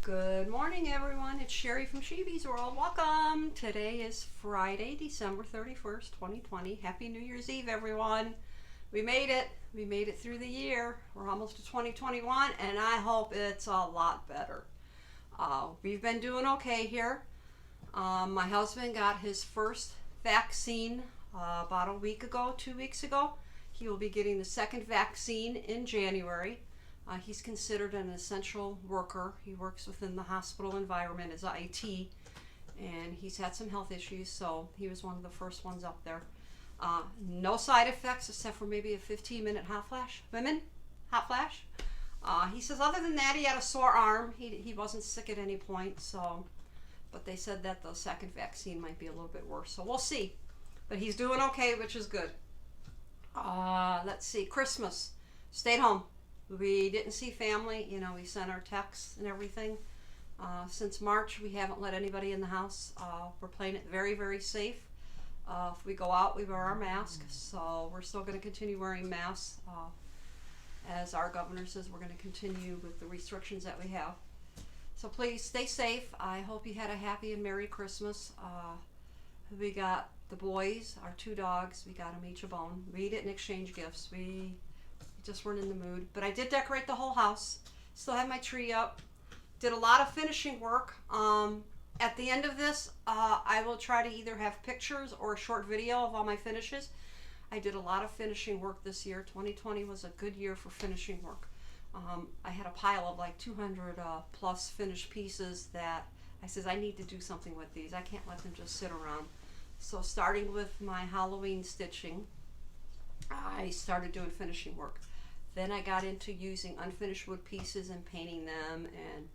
Good morning, everyone. It's Sherry from Sheeby's World. Welcome. Today is Friday, December 31st, 2020. Happy New Year's Eve, everyone. We made it. We made it through the year. We're almost to 2021, and I hope it's a lot better. We've been doing okay here. My husband got his first vaccine about a week ago, 2 weeks ago. He will be getting the second vaccine in January. He's considered an essential worker. He works within the hospital environment as IT, and he's had some health issues, so he was one of the first ones up there. No side effects except for maybe a 15-minute hot flash. Hot flash. He says other than that, he had a sore arm. He wasn't sick at any point, so, but they said that the second vaccine might be a little bit worse, so we'll see. But he's doing okay, which is good. Let's see, Christmas. Stayed home. We didn't see family. We sent our texts and everything. Since March, we haven't let anybody in the house. We're playing it very, very safe. If we go out, we wear our mask. So we're still going to continue wearing masks. As our governor says, we're going to continue with the restrictions that we have. So please stay safe. I hope you had a happy and Merry Christmas. We got the boys, our 2 dogs. We got them each a bone. We didn't exchange gifts. We just weren't in the mood, but I did decorate the whole house. Still have my tree up. Did a lot of finishing work. At the end of this, I will try to either have pictures or a short video of all my finishes. I did a lot of finishing work this year. 2020 was a good year for finishing work. I had a pile of like 200 plus finished pieces that I says I need to do something with these. I can't let them just sit around. So starting with my Halloween stitching, I started doing finishing work. Then I got into using unfinished wood pieces and painting them, and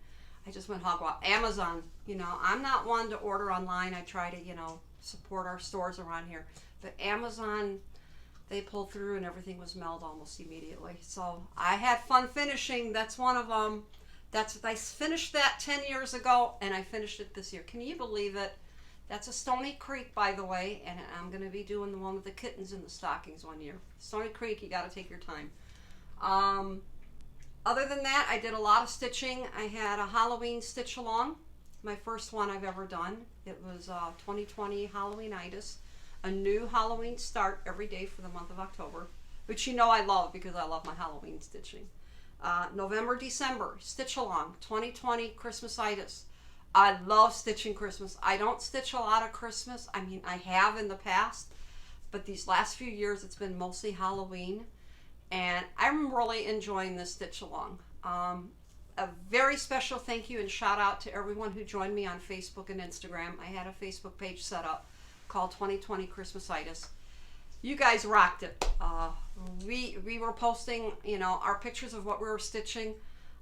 I just went hog wild. Amazon, I'm not one to order online. I try to, support our stores around here. But Amazon, they pulled through and everything was mailed almost immediately. So I had fun finishing. That's one of them. I finished that 10 years ago, and I finished it this year. Can you believe it? That's a Stony Creek, by the way, and I'm going to be doing the one with the kittens in the stockings one year. Stony Creek, you got to take your time. Other than that, I did a lot of stitching. I had a Halloween stitch along, my first one I've ever done. It was 2020 Halloweenitis, a new Halloween start every day for the month of October, which I love because I love my Halloween stitching. November, December, stitch along, 2020 Christmasitis. I love stitching Christmas. I don't stitch a lot of Christmas. I mean, I have in the past, but these last few years it's been mostly Halloween. And I'm really enjoying this stitch along. A very special thank you and shout out to everyone who joined me on Facebook and Instagram. I had a Facebook page set up called 2020 Christmasitis. You guys rocked it. We were posting, our pictures of what we were stitching.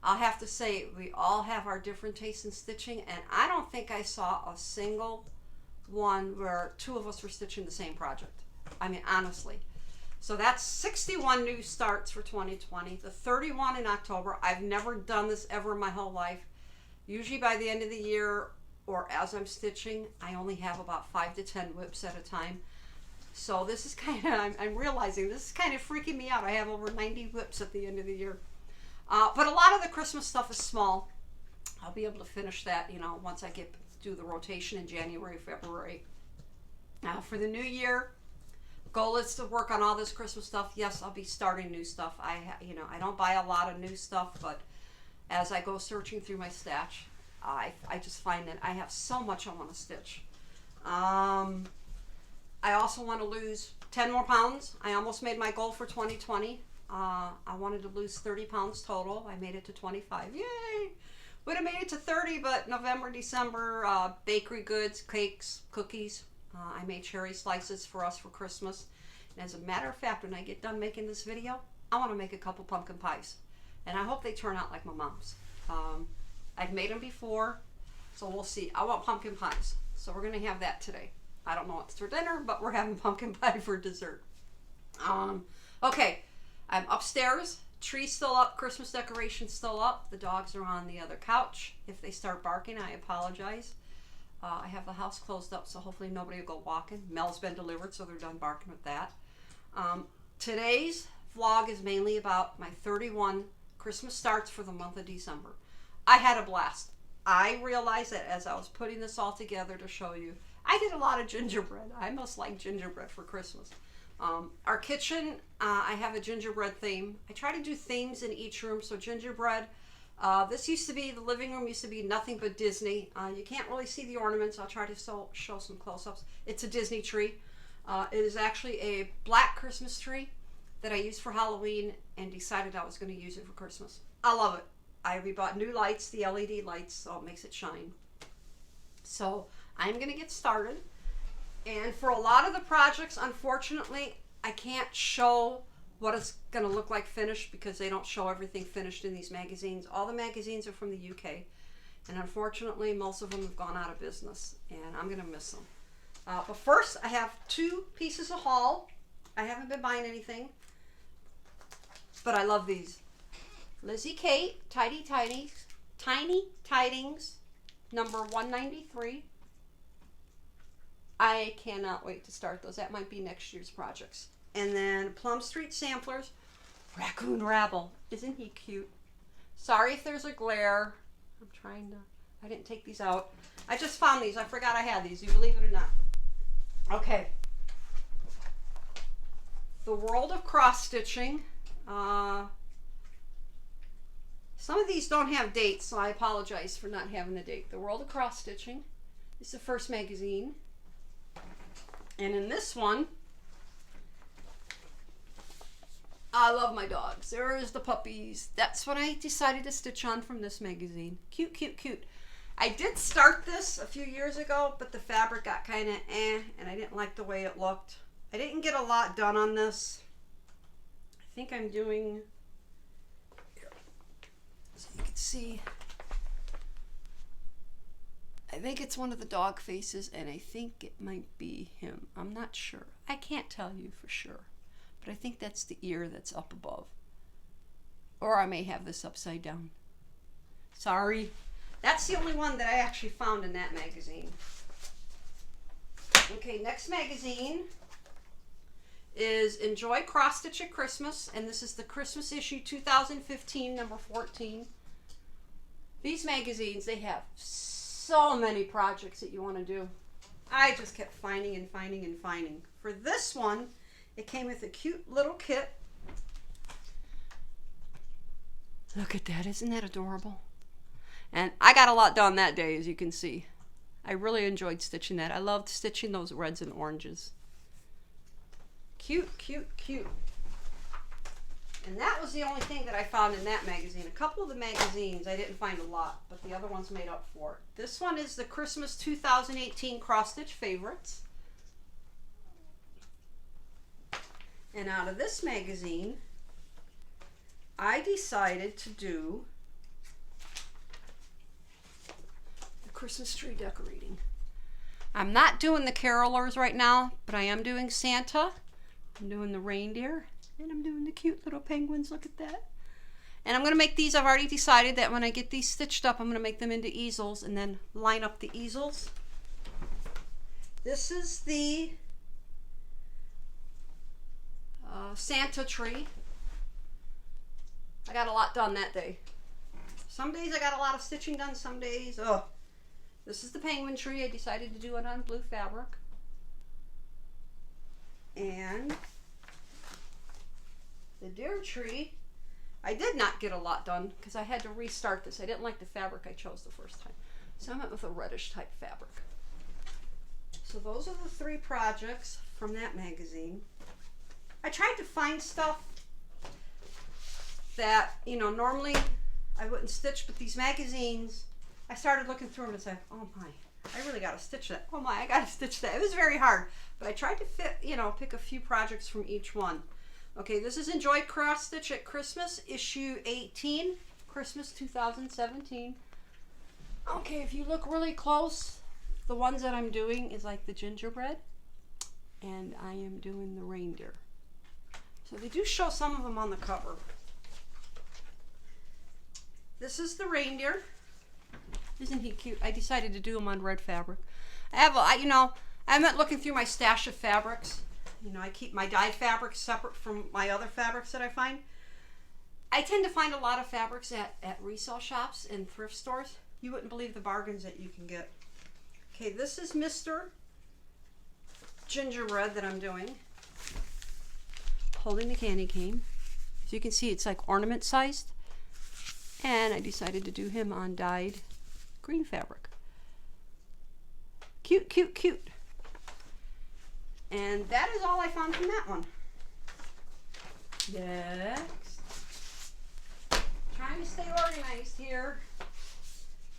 I'll have to say, we all have our different tastes in stitching, and I don't think I saw a single one where 2 of us were stitching the same project. I mean, honestly. So that's 61 new starts for 2020, the 31 in October. I've never done this ever in my whole life. Usually by the end of the year, or as I'm stitching, I only have about 5 to 10 whips at a time. So this is kind of, I'm realizing this is kind of freaking me out. I have over 90 whips at the end of the year. But a lot of the Christmas stuff is small. I'll be able to finish that, once I do the rotation in January, February. Now for the new year, goal is to work on all this Christmas stuff. Yes, I'll be starting new stuff. I don't buy a lot of new stuff, but as I go searching through my stash, I just find that I have so much I want to stitch. I also want to lose 10 more pounds. I almost made my goal for 2020. I wanted to lose 30 pounds total. I made it to 25. Yay! Would have made it to 30, but November, December, bakery goods, cakes, cookies. I made cherry slices for us for Christmas. And as a matter of fact, when I get done making this video, I want to make a couple pumpkin pies. And I hope they turn out like my mom's. I've made them before, so we'll see. I want pumpkin pies, so we're going to have that today. I don't know what's for dinner, but we're having pumpkin pie for dessert. Okay, I'm upstairs. Tree's still up, Christmas decorations still up. The dogs are on the other couch. If they start barking, I apologize. I have the house closed up, so hopefully nobody will go walking. Mel's been delivered, so they're done barking with that. Today's vlog is mainly about my 31 Christmas starts for the month of December. I had a blast. I realized that as I was putting this all together to show you, I did a lot of gingerbread. I must like gingerbread for Christmas. Our kitchen, I have a gingerbread theme. I try to do themes in each room. So gingerbread, this used to be, the living room used to be nothing but Disney. You can't really see the ornaments. I'll try to show some close-ups. It's a Disney tree. It is actually a black Christmas tree that I used for Halloween and decided I was going to use it for Christmas. I love it. We bought new lights, the LED lights, so it makes it shine. So I'm going to get started. And for a lot of the projects, unfortunately, I can't show what it's going to look like finished because they don't show everything finished in these magazines. All the magazines are from the UK. And unfortunately, most of them have gone out of business. And I'm going to miss them. But first, I have 2 pieces of haul. I haven't been buying anything. But I love these. Lizzie Kate, Tiny Tidings, number 193. I cannot wait to start those. That might be next year's projects. And then Plum Street Samplers, Raccoon Rabble. Isn't he cute? Sorry if there's a glare. I didn't take these out. I just found these. I forgot I had these. You believe it or not. Okay. The World of Cross Stitching. Some of these don't have dates, so I apologize for not having a date. The World of Cross Stitching is the first magazine. And in this one, I love my dogs. There's the puppies. That's what I decided to stitch on from this magazine. Cute, cute, cute. I did start this a few years ago, but the fabric got kind of and I didn't like the way it looked. I didn't get a lot done on this. I think I'm doing, here, so you can see, I think it's one of the dog faces, and I think it might be him. I'm not sure. I can't tell you for sure, but I think that's the ear that's up above. Or I may have this upside down. Sorry. That's the only one that I actually found in that magazine. Okay, next magazine is Enjoy Cross Stitch at Christmas, and this is the Christmas issue 2015, number 14. These magazines, they have so many projects that you want to do. I just kept finding and finding and finding. For this one, it came with a cute little kit. Look at that, isn't that adorable? And I got a lot done that day, as you can see. I really enjoyed stitching that. I loved stitching those reds and oranges. Cute, cute, cute. And that was the only thing that I found in that magazine. A couple of the magazines, I didn't find a lot, but the other ones made up for it. This one is the Christmas 2018 Cross Stitch Favorites. And out of this magazine, I decided to do the Christmas tree decorating. I'm not doing the carolers right now, but I am doing Santa. I'm doing the reindeer. And I'm doing the cute little penguins. Look at that. And I'm going to make these. I've already decided that when I get these stitched up, I'm going to make them into easels and then line up the easels. This is the Santa tree. I got a lot done that day. Some days I got a lot of stitching done. Some days, oh. This is the penguin tree. I decided to do it on blue fabric. And the deer tree, I did not get a lot done because I had to restart this. I didn't like the fabric I chose the first time. So I went with a reddish type fabric. So those are the 3 projects from that magazine. I tried to find stuff that, you know, normally I wouldn't stitch, but these magazines, I started looking through them and said, oh my, I really got to stitch that. Oh my, I got to stitch that. It was very hard, but I tried to pick a few projects from each one. Okay, this is Enjoy Cross Stitch at Christmas, issue 18, Christmas 2017. Okay, if you look really close, the ones that I'm doing is like the gingerbread, and I am doing the reindeer. So they do show some of them on the cover. This is the reindeer. Isn't he cute? I decided to do them on red fabric. I have, I went looking through my stash of fabrics. You know, I keep my dyed fabrics separate from my other fabrics that I find. I tend to find a lot of fabrics at resale shops and thrift stores. You wouldn't believe the bargains that you can get. Okay, this is Mr. Gingerbread that I'm doing. Holding the candy cane. As you can see, it's like ornament sized. And I decided to do him on dyed green fabric. Cute, cute, cute. And that is all I found from that one. Next. Trying to stay organized here.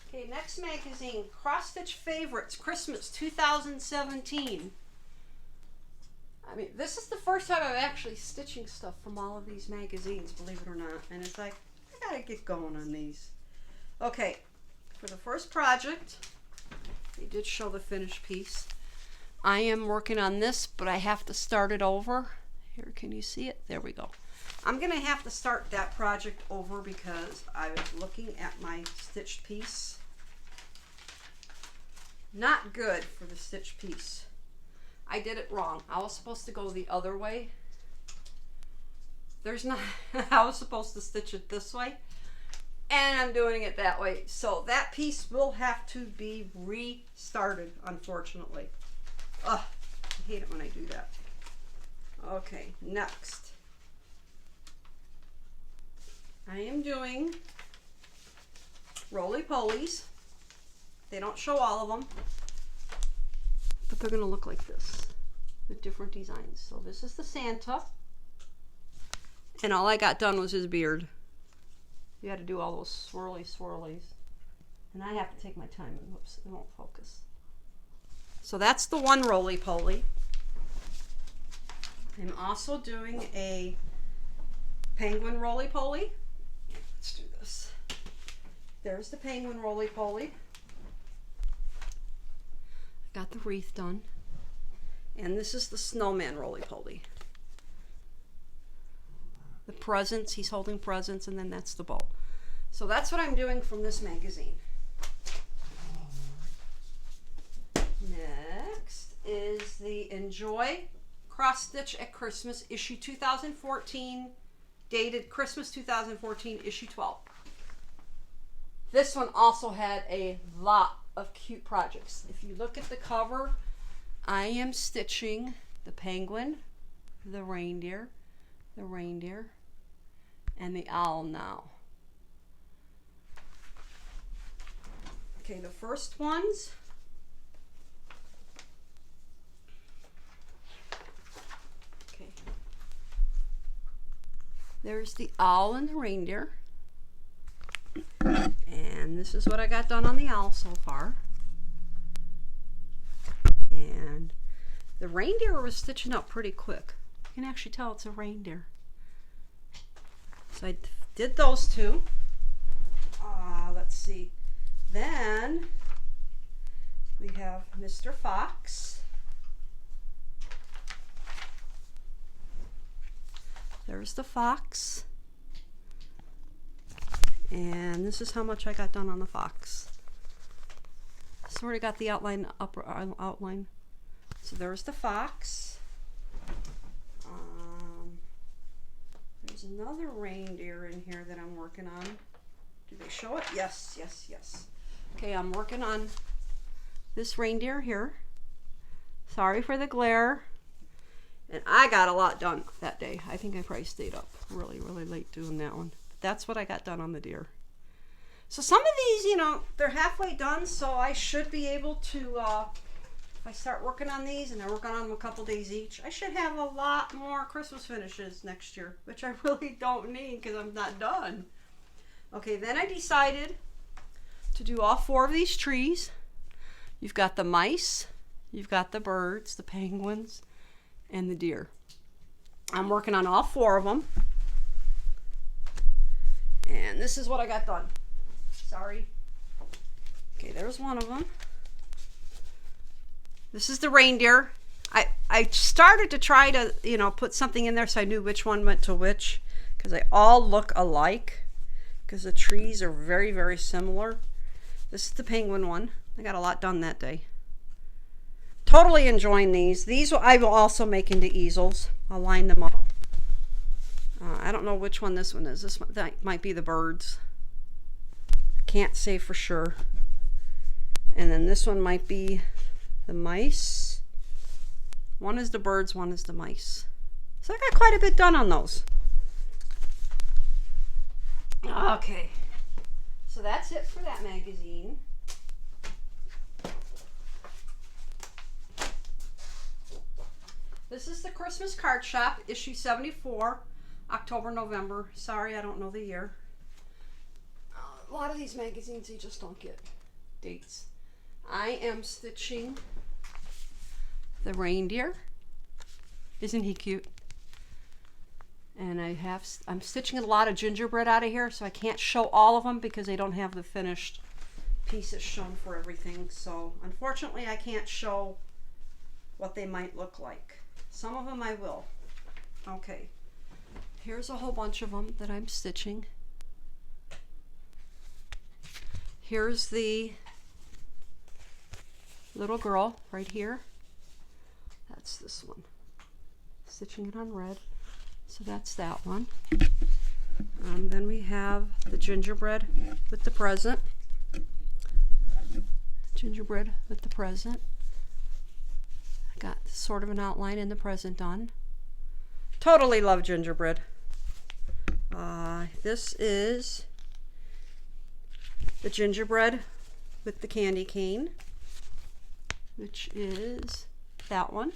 Okay, next magazine, Cross Stitch Favorites, Christmas 2017. I mean, this is the first time I'm actually stitching stuff from all of these magazines, believe it or not. And it's like, I gotta get going on these. Okay, for the first project, they did show the finished piece. I am working on this, but I have to start it over. Here, can you see it? There we go. I'm gonna have to start that project over because I was looking at my stitched piece. Not good for the stitched piece. I did it wrong. I was supposed to go the other way. There's not, I was supposed to stitch it this way, and I'm doing it that way. So that piece will have to be restarted, unfortunately. Ugh, I hate it when I do that. Okay, next. I am doing roly-polies. They don't show all of them, but they're gonna look like this with different designs. So this is the Santa, and all I got done was his beard. You had to do all those swirlies, and I have to take my time. Whoops, it won't focus. So that's the one roly-poly. I'm also doing a penguin roly-poly. Let's do this. There's the penguin roly-poly. Got the wreath done. And this is the snowman roly-poly. The presents, he's holding presents, and then that's the bow. So that's what I'm doing from this magazine. Next is the Enjoy Cross Stitch at Christmas, issue 2014, dated Christmas 2014, issue 12. This one also had a lot of cute projects. If you look at the cover, I am stitching the penguin, the reindeer, and the owl now. Okay, the first ones. Okay. There's the owl and the reindeer. And this is what I got done on the owl so far. And the reindeer was stitching up pretty quick. You can actually tell it's a reindeer. So I did those two. Let's see. Then we have Mr. Fox. There's the fox. And this is how much I got done on the fox. Sort of got the outline, upper outline. So there's the fox. There's another reindeer in here that I'm working on. Do they show it? Yes, yes, yes. Okay, I'm working on this reindeer here. Sorry for the glare. And I got a lot done that day. I think I probably stayed up really, really late doing that one. That's what I got done on the deer. So some of these, you know, they're halfway done, so I should be able to, if I start working on these and I work on them a couple days each, I should have a lot more Christmas finishes next year, which I really don't need because I'm not done. Okay, then I decided to do all 4 of these trees. You've got the mice, you've got the birds, the penguins, and the deer. I'm working on all 4 of them. And this is what I got done. Sorry. Okay, there's one of them. This is the reindeer. I started to try to, you know, put something in there so I knew which one went to which, because they all look alike, because the trees are very, very similar. This is the penguin one. I got a lot done that day. Totally enjoying these. These I will also make into easels. I'll line them up. I don't know which one this one is. This one, that might be the birds. Can't say for sure. And then this one might be the mice. One is the birds, one is the mice. So I got quite a bit done on those. Okay. So that's it for that magazine. This is the Christmas Card Shop, issue 74, October, November. Sorry, I don't know the year. A lot of these magazines, you just don't get dates. I am stitching the reindeer. Isn't he cute? And I'm stitching a lot of gingerbread out of here, so I can't show all of them because they don't have the finished pieces shown for everything. So unfortunately, I can't show what they might look like. Some of them I will. Okay, here's a whole bunch of them that I'm stitching. Here's the little girl right here. That's this one. Stitching it on red. So that's that one. Then we have the gingerbread with the present. Gingerbread with the present. I got sort of an outline in the present done. Totally love gingerbread. This is the gingerbread with the candy cane, which is that one.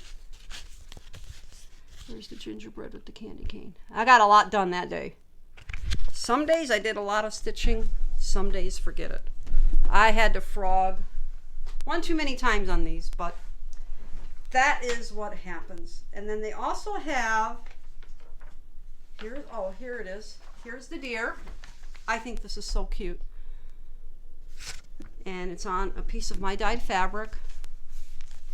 There's the gingerbread with the candy cane. I got a lot done that day. Some days I did a lot of stitching, some days forget it. I had to frog one too many times on these, but that is what happens. And then they also have, here it is. Here's the deer. I think this is so cute. And it's on a piece of my dyed fabric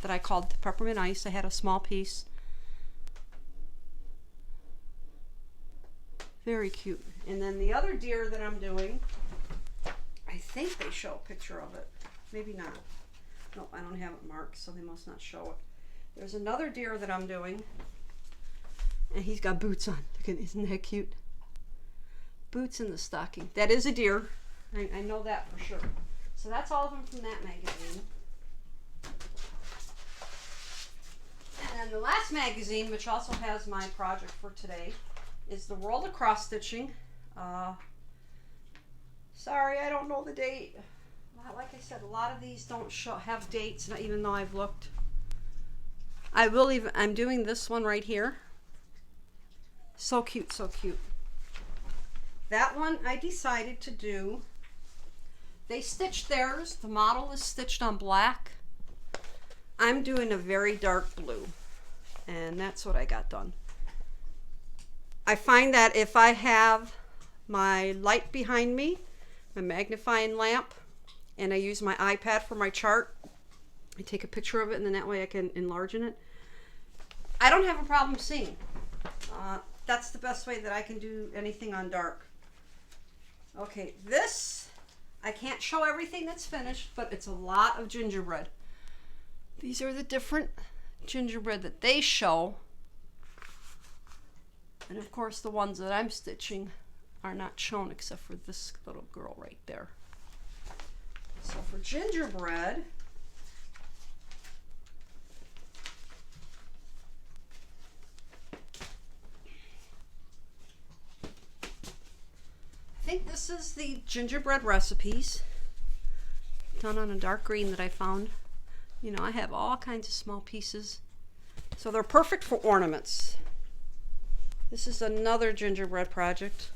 that I called peppermint ice. I had a small piece. Very cute. And then the other deer that I'm doing, I think they show a picture of it. Maybe not. No, I don't have it marked, so they must not show it. There's another deer that I'm doing, and he's got boots on. Look at, isn't that cute? Boots in the stocking. That is a deer. I know that for sure. So that's all of them from that magazine. And then the last magazine, which also has my project for today, is the World of Cross Stitching. Sorry, I don't know the date. Like I said, a lot of these don't have dates, even though I've looked. I'm doing this one right here. So cute, so cute. That one I decided to do. They stitched theirs. The model is stitched on black. I'm doing a very dark blue, and that's what I got done. I find that if I have my light behind me, my magnifying lamp, and I use my iPad for my chart, I take a picture of it, and then that way I can enlarge in it. I don't have a problem seeing. That's the best way that I can do anything on dark. Okay, this, I can't show everything that's finished, but it's a lot of gingerbread. These are the different gingerbread that they show. And of course the ones that I'm stitching are not shown except for this little girl right there. So for gingerbread, I think this is the gingerbread recipes done on a dark green that I found. You know, I have all kinds of small pieces, so they're perfect for ornaments. This is another gingerbread project.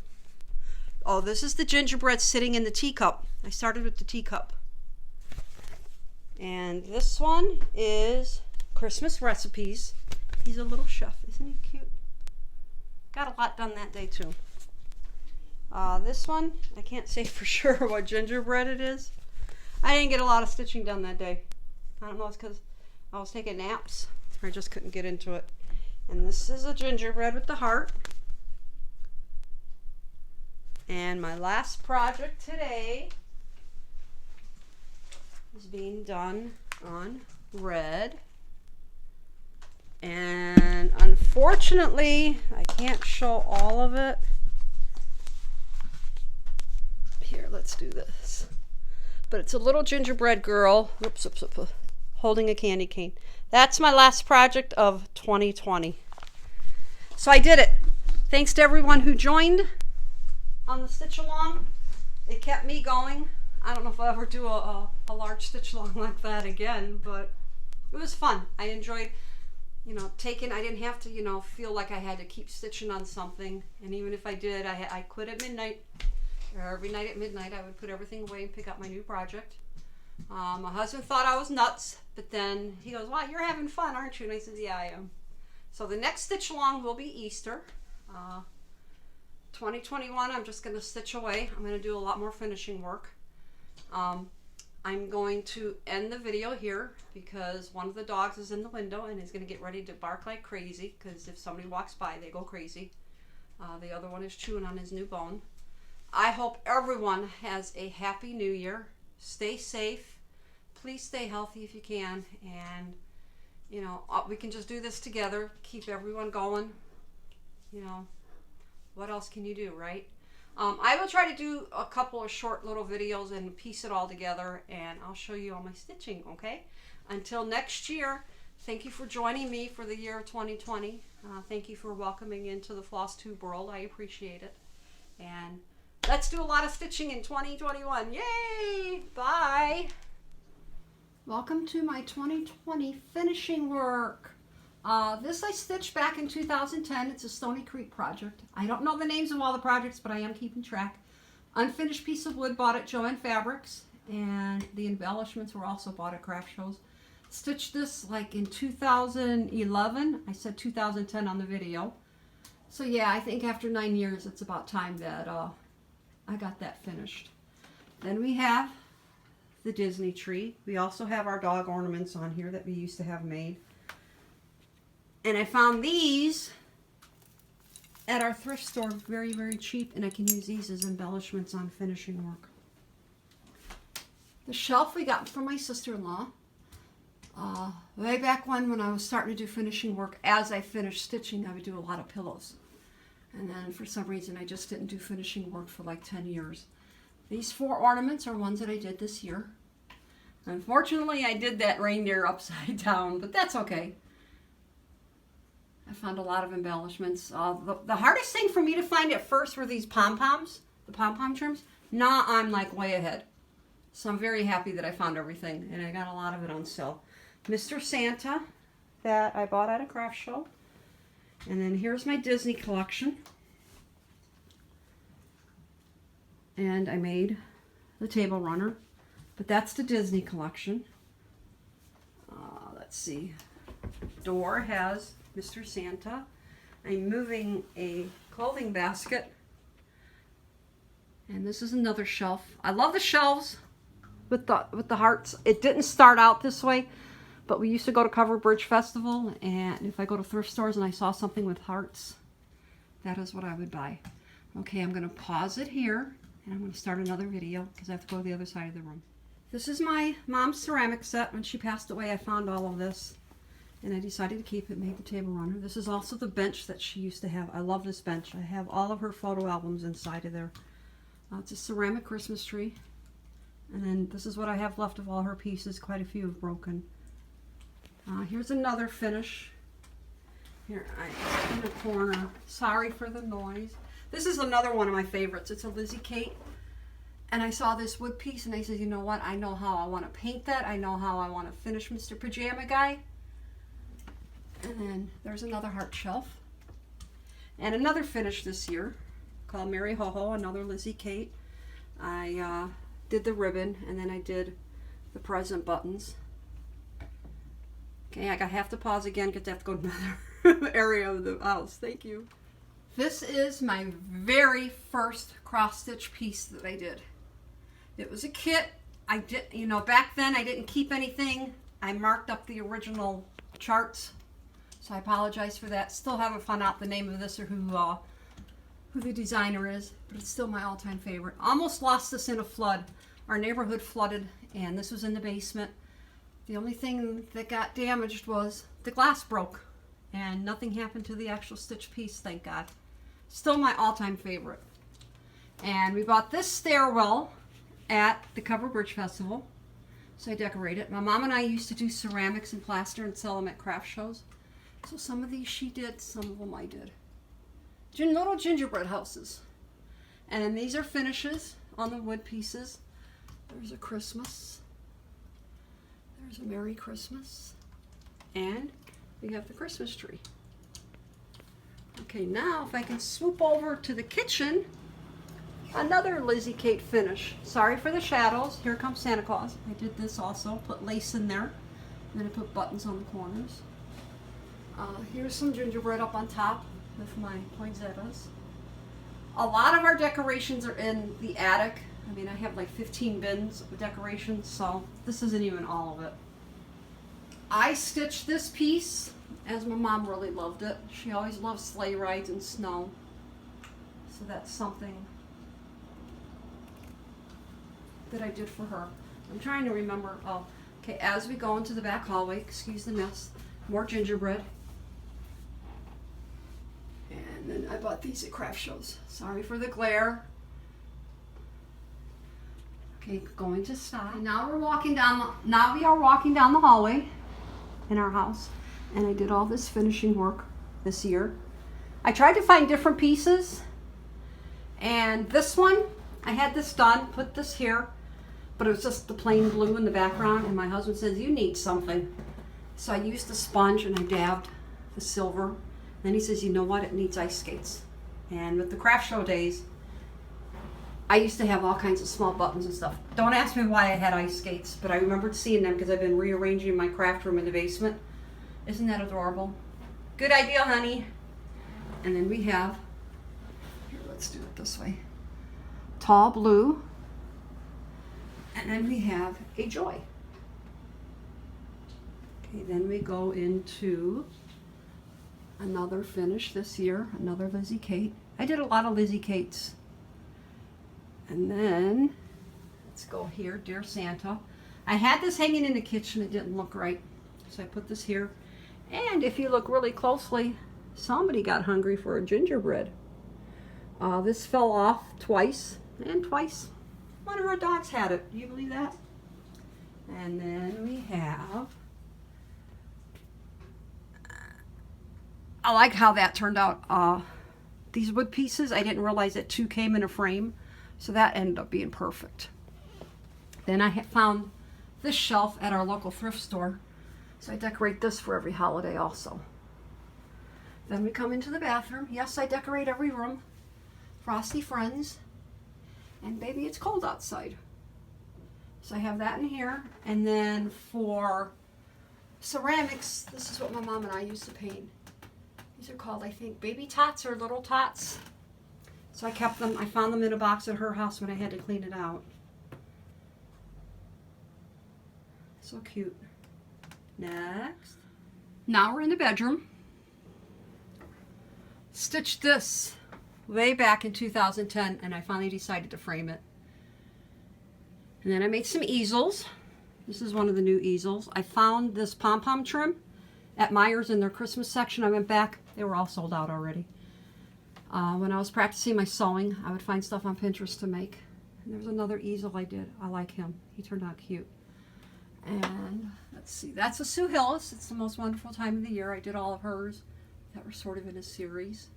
Oh, this is the gingerbread sitting in the teacup. I started with the teacup. And this one is Christmas recipes. He's a little chef. Isn't he cute? Got a lot done that day too. This one, I can't say for sure what gingerbread it is. I didn't get a lot of stitching done that day. I don't know, it's because I was taking naps or I just couldn't get into it. And this is a gingerbread with the heart. And my last project today is being done on red. And unfortunately, I can't show all of it. Here, let's do this. but it's a little gingerbread girl. Oops, holding a candy cane. That's my last project of 2020. So I did it. Thanks to everyone who joined on the stitch along. It kept me going. I don't know if I'll ever do a large stitch along like that again, but it was fun. I enjoyed, you know, I didn't have to, you know, feel like I had to keep stitching on something. And even if I did, I quit at midnight. Or every night at midnight, I would put everything away and pick up my new project. My husband thought I was nuts, but then he goes, "Wow, you're having fun, aren't you?" And I said, "Yeah, I am." So the next stitch along will be Easter. 2021, I'm just going to stitch away. I'm going to do a lot more finishing work. I'm going to end the video here because one of the dogs is in the window and is going to get ready to bark like crazy because if somebody walks by, they go crazy. The other one is chewing on his new bone. I hope everyone has a happy new year. Stay safe. Please stay healthy if you can. And, you know, we can just do this together. Keep everyone going. You know, what else can you do, right? I will try to do a couple of short little videos and piece it all together, and I'll show you all my stitching, okay? Until next year, thank you for joining me for the year of 2020. Thank you for welcoming into the Floss Tube World. I appreciate it. And let's do a lot of stitching in 2021. Yay! Bye! Welcome to my 2020 finishing work. This I stitched back in 2010. It's a Stony Creek project. I don't know the names of all the projects, but I am keeping track. Unfinished piece of wood bought at Joann Fabrics, and the embellishments were also bought at craft shows. Stitched this like in 2011. I said 2010 on the video. So yeah, I think after 9 years, it's about time that I got that finished. Then we have the Disney tree. We also have our dog ornaments on here that we used to have made. And I found these at our thrift store very, very cheap, and I can use these as embellishments on finishing work. The shelf we got from my sister-in-law. Way back when I was starting to do finishing work, as I finished stitching, I would do a lot of pillows. And then for some reason, I just didn't do finishing work for like 10 years. These 4 ornaments are ones that I did this year. Unfortunately, I did that reindeer upside down, but that's okay. I found a lot of embellishments. The hardest thing for me to find at first were these pom-poms, the pom-pom trims. Now I'm like way ahead. So I'm very happy that I found everything, and I got a lot of it on sale. Mr. Santa that I bought at a craft show. And then here's my Disney collection. And I made the table runner, but that's the Disney collection. Let's see. Door has Mr. Santa. I'm moving a clothing basket. And this is another shelf. I love the shelves with the hearts. It didn't start out this way, but we used to go to Cover Bridge Festival, and if I go to thrift stores and I saw something with hearts, that is what I would buy. Okay, I'm going to pause it here, and I'm going to start another video because I have to go to the other side of the room. This is my mom's ceramic set. When she passed away, I found all of this, and I decided to keep it, made the table runner. This is also the bench that she used to have. I love this bench. I have all of her photo albums inside of there. It's a ceramic Christmas tree. And then this is what I have left of all her pieces. Quite a few have broken. Here's another finish. Here, in the corner. Sorry for the noise. This is another one of my favorites. It's a Lizzie Kate. And I saw this wood piece and I said, you know what? I know how I want to paint that. I know how I want to finish Mr. Pajama Guy. And then there's another heart shelf. And another finish this year called Mary Ho Ho, another Lizzie Kate. I did the ribbon and then I did the present buttons. Okay, I have to pause again because I have to go to another area of the house. Thank you. This is my very first cross-stitch piece that I did. It was a kit. I did, you know, back then I didn't keep anything. I marked up the original charts, so I apologize for that. Still haven't found out the name of this or who the designer is, but it's still my all-time favorite. Almost lost this in a flood. Our neighborhood flooded, and this was in the basement. The only thing that got damaged was the glass broke, and nothing happened to the actual stitch piece, thank God. Still my all-time favorite. And we bought this stairwell at the Covered Bridge Festival. So I decorate it. My mom and I used to do ceramics and plaster and sell them at craft shows. So some of these she did, some of them I did. Little gingerbread houses. And then these are finishes on the wood pieces. There's a Christmas. There's a Merry Christmas. And we have the Christmas tree. Okay, now if I can swoop over to the kitchen, another Lizzie Kate finish. Sorry for the shadows. Here comes Santa Claus. I did this also. Put lace in there. And then I put buttons on the corners. Here's some gingerbread up on top with my poinsettias. A lot of our decorations are in the attic. I mean, I have like 15 bins of decorations, so this isn't even all of it. I stitched this piece as my mom really loved it. She always loved sleigh rides and snow. So that's something that I did for her. I'm trying to remember. Oh, okay, as we go into the back hallway, excuse the mess, more gingerbread. And then I bought these at craft shows. Sorry for the glare. Okay, going to sigh. Now we are walking down the hallway in our house, and I did all this finishing work this year. I tried to find different pieces, and this one I had this done, put this here, but it was just the plain blue in the background, and my husband says you need something. So I used the sponge and I dabbed the silver. Then he says, you know what, it needs ice skates. And with the craft show days, I used to have all kinds of small buttons and stuff. Don't ask me why I had ice skates, but I remembered seeing them because I've been rearranging my craft room in the basement. Isn't that adorable? Good idea, honey. And then we have, here, let's do it this way. Tall blue. And then we have a joy. Okay, then we go into another finish this year, another Lizzie Kate. I did a lot of Lizzie Kates. And then, let's go here, Dear Santa. I had this hanging in the kitchen, it didn't look right. So I put this here. And if you look really closely, somebody got hungry for a gingerbread. This fell off twice, and twice one of our dogs had it. Do you believe that? And then we have, I like how that turned out. These wood pieces, I didn't realize that 2 came in a frame, so that ended up being perfect. Then I found this shelf at our local thrift store, so I decorate this for every holiday also. Then we come into the bathroom. Yes, I decorate every room. Frosty Friends. And baby, it's cold outside. So I have that in here. And then for ceramics, this is what my mom and I used to paint. These are called, I think, baby tots or little tots. So I kept them. I found them in a box at her house when I had to clean it out. So cute. Next. Now we're in the bedroom. Stitched this way back in 2010, and I finally decided to frame it. And then I made some easels. This is one of the new easels. I found this pom-pom trim at Meijer's in their Christmas section. I went back. They were all sold out already. When I was practicing my sewing, I would find stuff on Pinterest to make. And there's another easel I did. I like him. He turned out cute. And let's see. That's a Sue Hillis. It's the most wonderful time of the year. I did all of hers that were sort of in a series.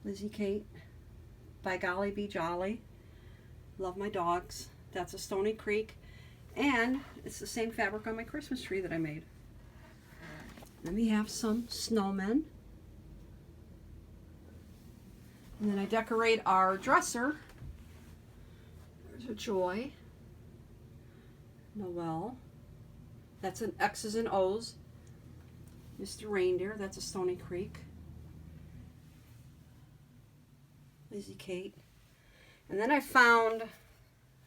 Lizzie Kate. By Golly Be Jolly. Love my dogs. That's a Stony Creek. And it's the same fabric on my Christmas tree that I made. Then we have some snowmen. And then I decorate our dresser. There's a Joy. Noel. That's an X's and O's. Mr. Reindeer. That's a Stony Creek. Lizzie Kate. And then I found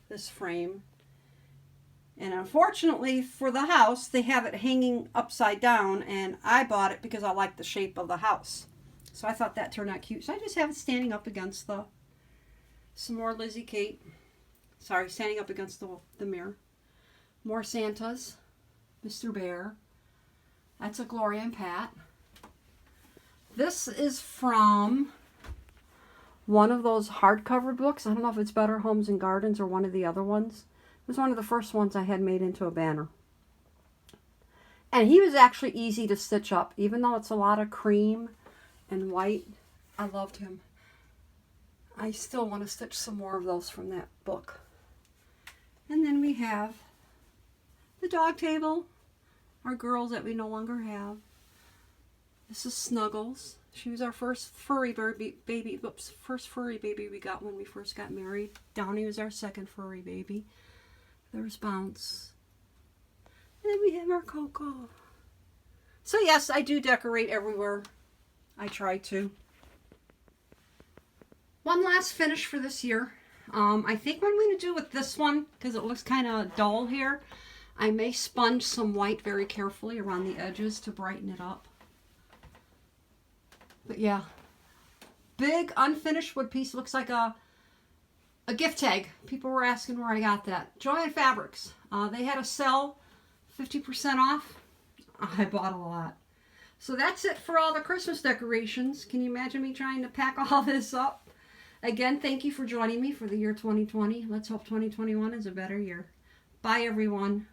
this frame. And unfortunately for the house, they have it hanging upside down, and I bought it because I like the shape of the house. So I thought that turned out cute. So I just have it standing up against some more Lizzie Kate. Sorry, standing up against the mirror. More Santas. Mr. Bear. That's a Gloria and Pat. This is from one of those hardcover books. I don't know if it's Better Homes and Gardens or one of the other ones. It was one of the first ones I had made into a banner. And he was actually easy to stitch up, even though it's a lot of cream and white. I loved him. I still want to stitch some more of those from that book. And then we have the dog table, our girls that we no longer have. This is Snuggles. She was our first furry baby. Whoops, first furry baby we got when we first got married. Downy was our second furry baby. There's Bounce. And then we have our Coco. So yes, I do decorate everywhere. I try to. One last finish for this year. I think what I'm going to do with this one, because it looks kind of dull here, I may sponge some white very carefully around the edges to brighten it up. But yeah, big unfinished wood piece. Looks like a gift tag. People were asking where I got that. Joann Fabrics. They had a sale, 50% off. I bought a lot. So that's it for all the Christmas decorations. Can you imagine me trying to pack all this up? Again, thank you for joining me for the year 2020. Let's hope 2021 is a better year. Bye, everyone.